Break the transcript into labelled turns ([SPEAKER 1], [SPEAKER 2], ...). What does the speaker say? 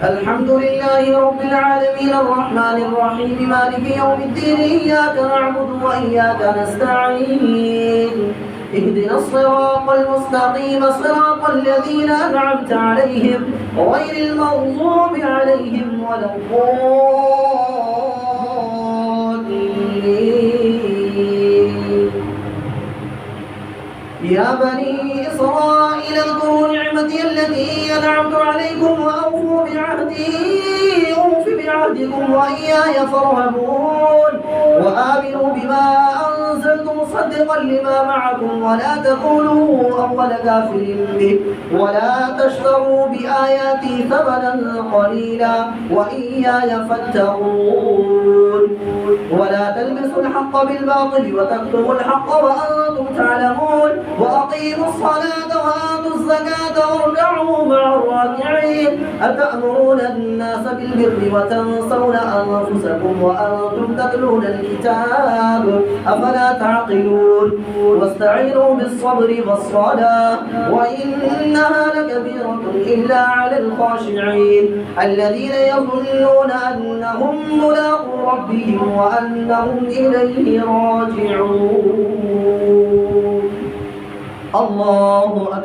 [SPEAKER 1] الحمد لله رب العالمين الرحمن الرحيم مالك يوم الدين إياك نعبد وإياك نستعين اهدنا الصراط المستقيم صراط الذين أنعمت عليهم غير المغضوب عليهم ولا الضالين. يا بني إسرائيل اذكروا نعمتي التي أنعمت عليكم وأوفوا بعهدي أوف بعهدكم وإياي فارهبون وآمنوا بما أنزلت مصدقا لما معكم ولا تكونوا أول كافر به ولا تشتروا بآياتي ثمنا قليلا وإياي فاتقون ولا تلبسوا الحق بالباطل وتكتموا الحق وأنتم تعلمون وأقيموا الصلاة وآتوا الزكاة واركعوا مع الراكعين أتأمرون الناس بالبر وتنسون أنفسكم وأنتم تتلون الكتاب أفلا تعقلون واستعينوا بالصبر والصلاة وإنها لكبيرة إلا على الخاشعين الذين يظنون أنهم ملاقو ربهم وأنهم إليه راجعون. الله أكبر.